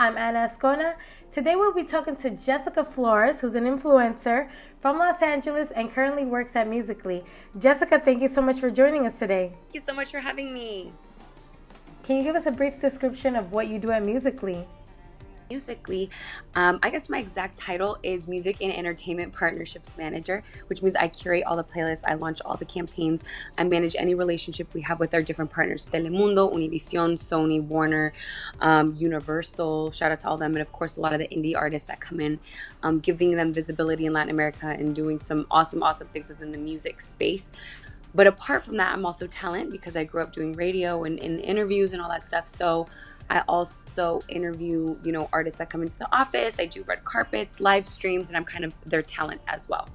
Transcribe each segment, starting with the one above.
I'm Anna Azcona. Today we'll be talking to Jessica Flores, who's an influencer from Los Angeles and currently works at Musical.ly. Jessica, thank you so much for joining us today. Thank you so much for having me. Can you give us a brief description of what you do at Musical.ly? Musical.ly, I guess my exact title is Music and Entertainment Partnerships Manager, which means I curate all the playlists, I launch all the campaigns, I manage any relationship we have with our different partners, Telemundo, Univision, Sony, Warner, Universal, shout out to all them, and of course a lot of the indie artists that come in, giving them visibility in Latin America and doing some awesome things within the music space. But apart from that, I'm also talent because I grew up doing radio and interviews and all that stuff. So I also interview, artists that come into the office. I do red carpets, live streams, and I'm kind of their talent as well.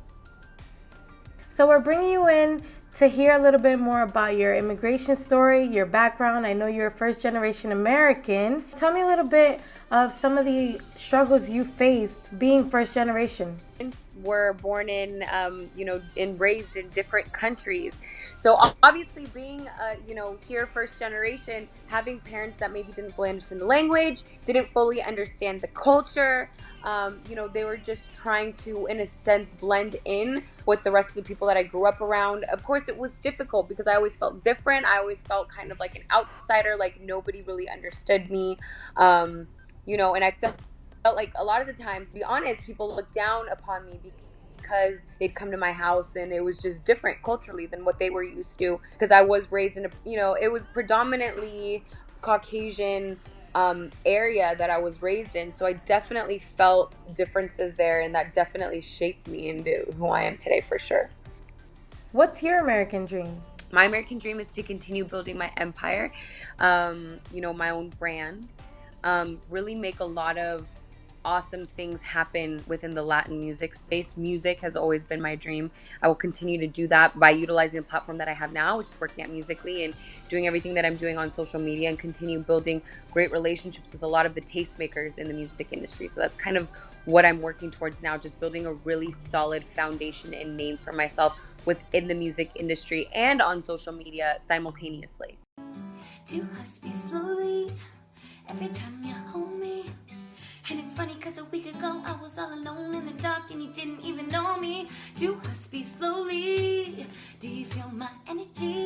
So we're bringing you in to hear a little bit more about your immigration story, your background. I know you're a first-generation American. Tell me a little bit of some of the struggles you faced being first-generation. Were born in, and raised in different countries. So obviously being, here first generation, having parents that maybe didn't fully understand the language, didn't fully understand the culture, they were just trying to, in a sense, blend in with the rest of the people that I grew up around. Of course, it was difficult because I always felt different. I always felt kind of like an outsider, like nobody really understood me, and I felt like a lot of the times, to be honest, people looked down upon me because they'd come to my house and it was just different culturally than what they were used to, because I was raised in it was predominantly Caucasian area that I was raised in. So I definitely felt differences there, and that definitely shaped me into who I am today for sure. What's your American dream? My American dream is to continue building my empire, my own brand, really make a lot of awesome things happen within the Latin music space. Music has always been my dream. I will continue to do that by utilizing the platform that I have now, which is working at Musical.ly and doing everything that I'm doing on social media, and continue building great relationships with a lot of the tastemakers in the music industry. So that's kind of what I'm working towards now, just building a really solid foundation and name for myself within the music industry and on social media simultaneously. Do us be slowly every time you hold me. And it's funny cause a week ago I was all alone in the dark and you didn't even know me. Do I speak slowly? Do you feel my energy?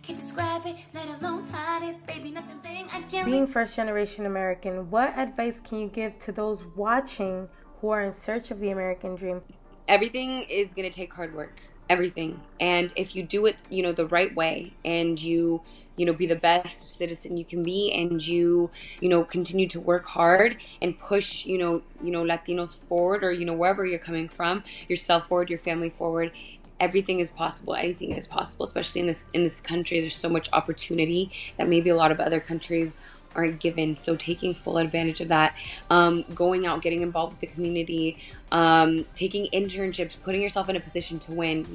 Can't describe it, let alone hide it. Baby, nothing thing I can't. Being first generation American, what advice can you give to those watching who are in search of the American dream? Everything is going to take hard work. Everything. And if you do it, the right way, and you be the best citizen you can be, and you continue to work hard and push, Latinos forward, or, wherever you're coming from, yourself forward, your family forward, everything is possible. Anything is possible, especially in this country. There's so much opportunity that maybe a lot of other countries aren't given. So taking full advantage of that, going out, getting involved with the community, taking internships, putting yourself in a position to win,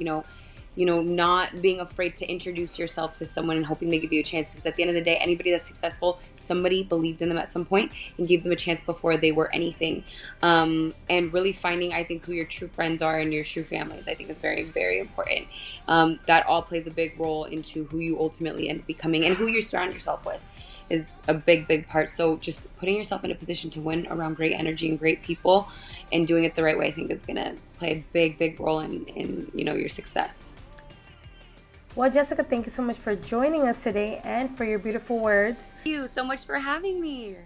not being afraid to introduce yourself to someone and hoping they give you a chance, because at the end of the day, anybody that's successful, somebody believed in them at some point and gave them a chance before they were anything. And really finding, I think, who your true friends are and your true families, I think is very, very important. That all plays a big role into who you ultimately end up becoming, and who you surround yourself with is a big part. So just putting yourself in a position to win around great energy and great people and doing it the right way, I think is going to play a big role in your success. Well, Jessica, thank you so much for joining us today and for your beautiful words. Thank you so much for having me.